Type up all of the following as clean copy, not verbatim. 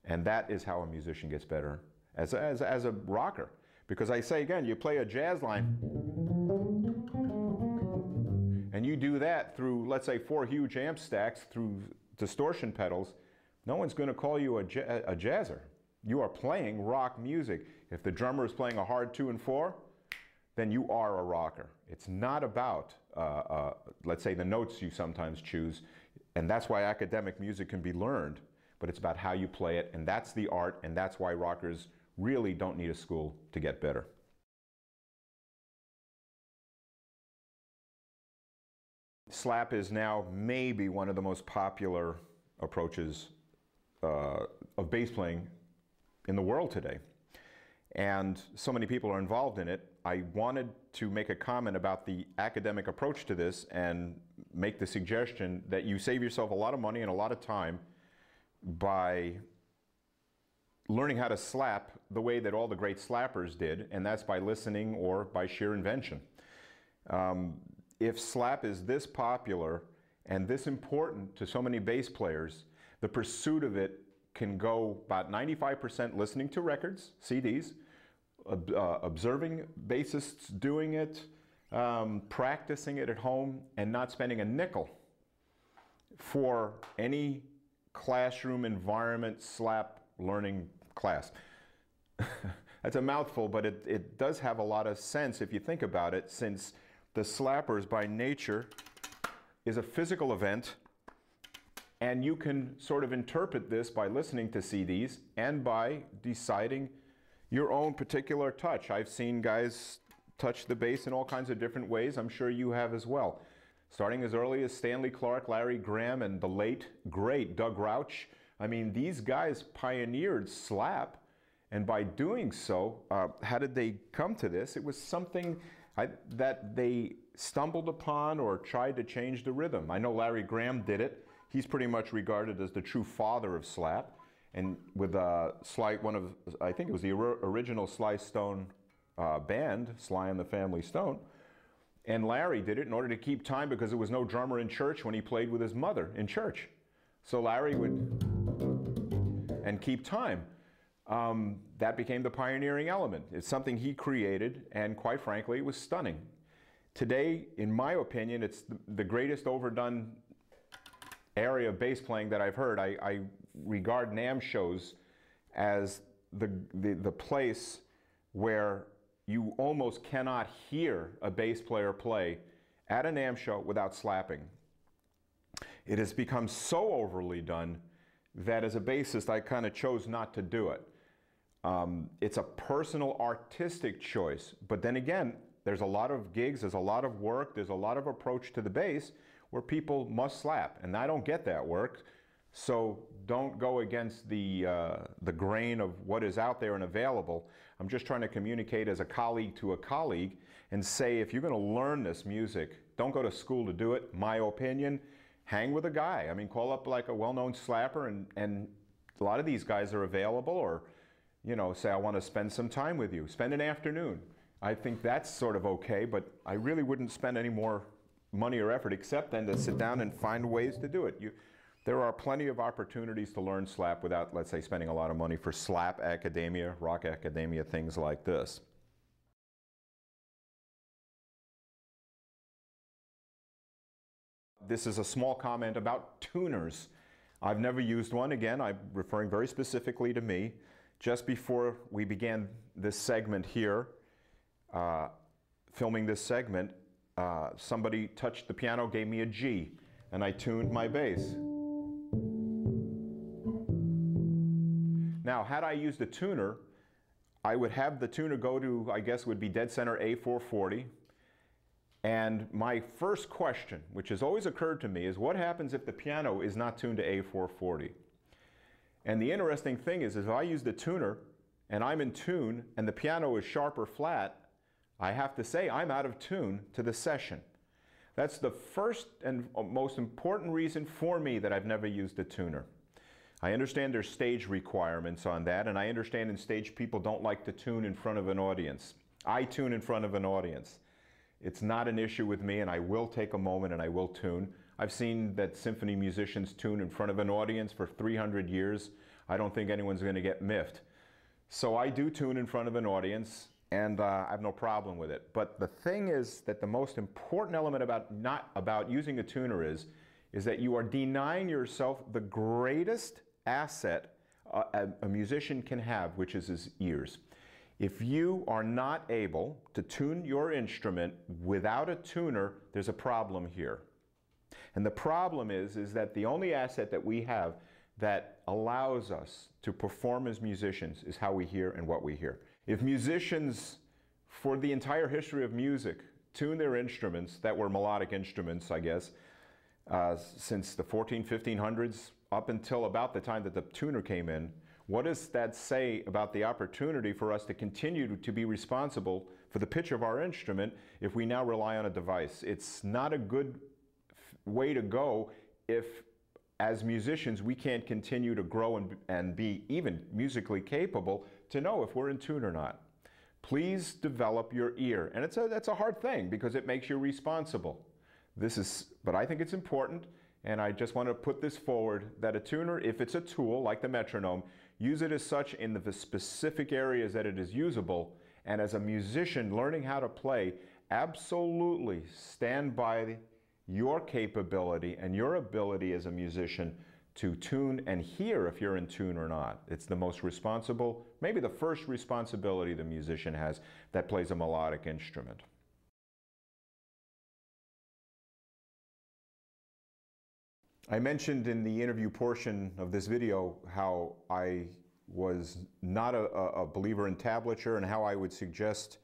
And that is how a musician gets better as a rocker. Because I say again, you play a jazz line and you do that through, let's say, 4 huge amp stacks through distortion pedals, no one's going to call you a jazzer. You are playing rock music. If the drummer is playing a hard 2 and 4, then you are a rocker. It's not about, let's say, the notes you sometimes choose, and that's why academic music can be learned, but it's about how you play it, and that's the art, and that's why rockers really don't need a school to get better. Slap is now maybe one of the most popular approaches of bass playing in the world today. And so many people are involved in it. I wanted to make a comment about the academic approach to this and make the suggestion that you save yourself a lot of money and a lot of time by learning how to slap the way that all the great slappers did, and that's by listening or by sheer invention. If slap is this popular and this important to so many bass players, the pursuit of it can go about 95% listening to records, CDs, observing bassists doing it, practicing it at home, and not spending a nickel for any classroom environment slap learning class. That's a mouthful, but it does have a lot of sense if you think about it, since the slappers by nature is a physical event, and you can sort of interpret this by listening to CDs and by deciding your own particular touch. I've seen guys touch the bass in all kinds of different ways. I'm sure you have as well. Starting as early as Stanley Clarke, Larry Graham, and the late, great Doug Rauch. I mean, these guys pioneered slap, and by doing so, how did they come to this? It was something that they stumbled upon or tried to change the rhythm. I know Larry Graham did it. He's pretty much regarded as the true father of slap. And with one of, I think it was the original Sly Stone band, Sly and the Family Stone. And Larry did it in order to keep time because there was no drummer in church when he played with his mother in church. So Larry would, and keep time. That became the pioneering element. It's something he created, and quite frankly, it was stunning. Today, in my opinion, it's the greatest overdone area of bass playing that I've heard. I regard NAMM shows as the place where you almost cannot hear a bass player play at a NAMM show without slapping. It has become so overly done that as a bassist I kind of chose not to do it. It's a personal artistic choice, but then again, there's a lot of gigs, there's a lot of work, there's a lot of approach to the bass where people must slap, and I don't get that work. So don't go against the grain of what is out there and available. I'm just trying to communicate as a colleague to a colleague and say, if you're going to learn this music, don't go to school to do it. My opinion, hang with a guy. I mean, call up like a well-known slapper, and a lot of these guys are available, or, you know, say, I want to spend some time with you. Spend an afternoon. I think that's sort of okay, but I really wouldn't spend any more money or effort except then to sit down and find ways to do it. There are plenty of opportunities to learn slap without, let's say, spending a lot of money for slap academia, rock academia, things like this. This is a small comment about tuners. I've never used one. Again, I'm referring very specifically to me. Just before we began this segment here, filming this segment, somebody touched the piano, gave me a G, and I tuned my bass. Now, had I used a tuner, I would have the tuner go to, I guess would be dead center A440. And my first question, which has always occurred to me, is what happens if the piano is not tuned to A440? And the interesting thing is if I use the tuner and I'm in tune and the piano is sharp or flat, I have to say I'm out of tune to the session. That's the first and most important reason for me that I've never used a tuner. I understand there's stage requirements on that, and I understand in stage people don't like to tune in front of an audience. I tune in front of an audience. It's not an issue with me, and I will take a moment and I will tune. I've seen that symphony musicians tune in front of an audience for 300 years. I don't think anyone's going to get miffed. So I do tune in front of an audience, and I have no problem with it. But the thing is that the most important element about using a tuner is that you are denying yourself the greatest asset a musician can have, which is his ears. If you are not able to tune your instrument without a tuner, there's a problem here. And the problem is that the only asset that we have that allows us to perform as musicians is how we hear and what we hear. If musicians, for the entire history of music, tune their instruments, that were melodic instruments, I guess, since the 1500s up until about the time that the tuner came in, what does that say about the opportunity for us to continue to be responsible for the pitch of our instrument if we now rely on a device? It's not a good way to go if, as musicians, we can't continue to grow and be even musically capable to know if we're in tune or not. Please develop your ear. And that's a hard thing because it makes you responsible. But I think it's important, and I just want to put this forward, that a tuner, if it's a tool like the metronome, use it as such in the specific areas that it is usable. And as a musician learning how to play, absolutely stand by your capability and your ability as a musician to tune and hear if you're in tune or not. It's the most responsible, maybe the first responsibility the musician has that plays a melodic instrument. I mentioned in the interview portion of this video how I was not a believer in tablature and how I would suggest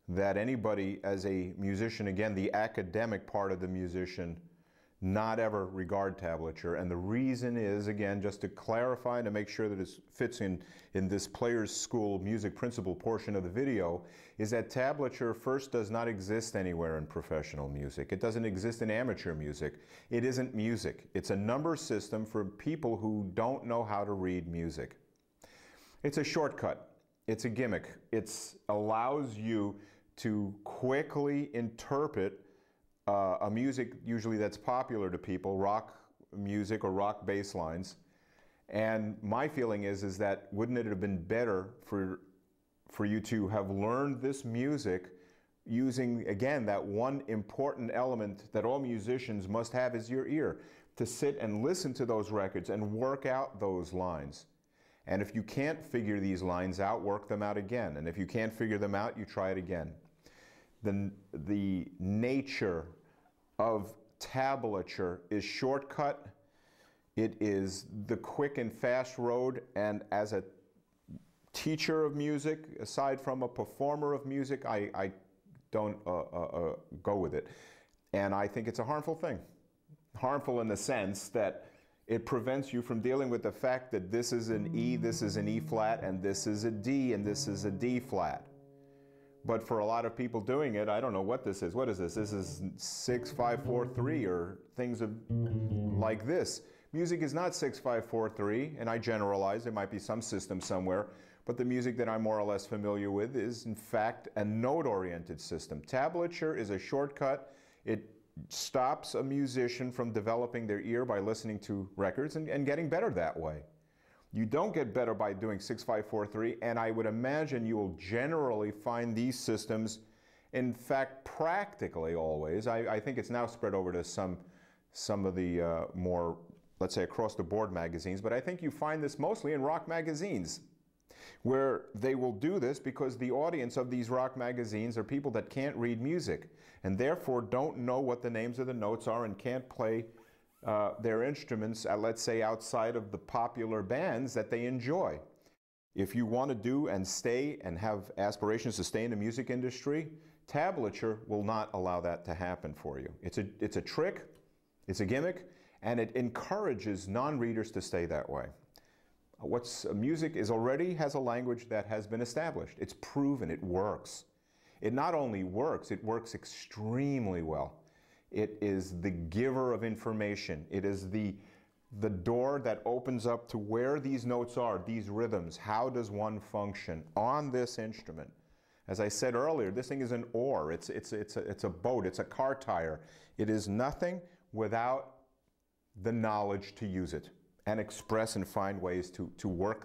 that anybody as a musician, again, the academic part of the musician, not ever regard tablature. And the reason is, again, just to clarify and to make sure that it fits in this Players School music principle portion of the video, is that tablature first does not exist anywhere in professional music. It doesn't exist in amateur music. It isn't music. It's a number system for people who don't know how to read music. It's a shortcut. It's a gimmick. It allows you to quickly interpret a music usually that's popular to people, rock music or rock bass lines. And my feeling is that wouldn't it have been better for you to have learned this music using, again, that one important element that all musicians must have is your ear, to sit and listen to those records and work out those lines. And if you can't figure these lines out, work them out again. And if you can't figure them out, you try it again. The nature of tablature is shortcut. It is the quick and fast road, and as a teacher of music, aside from a performer of music, I don't go with it. And I think it's a harmful thing. Harmful in the sense that it prevents you from dealing with the fact that this is an E, this is an E flat, and this is a D, and this is a D flat. But for a lot of people doing it, I don't know what this is. What is this? This is 6, 5, 4, 3, or things like this. Music is not 6, 5, 4, 3, and I generalize. There might be some system somewhere, but the music that I'm more or less familiar with is, in fact, a note-oriented system. Tablature is a shortcut. It stops a musician from developing their ear by listening to records and getting better that way. You don't get better by doing 6, 5, 4, 3, and I would imagine you will generally find these systems, in fact, practically always. I think it's now spread over to some of the more, let's say, across-the-board magazines, but I think you find this mostly in rock magazines, where they will do this because the audience of these rock magazines are people that can't read music and therefore don't know what the names of the notes are and can't play their instruments, let's say, outside of the popular bands that they enjoy. If you want to do and stay and have aspirations to stay in the music industry, tablature will not allow that to happen for you. It's a trick, it's a gimmick, and it encourages non-readers to stay that way. Music already has a language that has been established. It's proven, it works. It not only works, it works extremely well. It is the giver of information. It is the door that opens up to where these notes are, these rhythms. How does one function on this instrument? As I said earlier, this thing is an oar. It's a boat. It's a car tire. It is nothing without the knowledge to use it. and express and find ways to work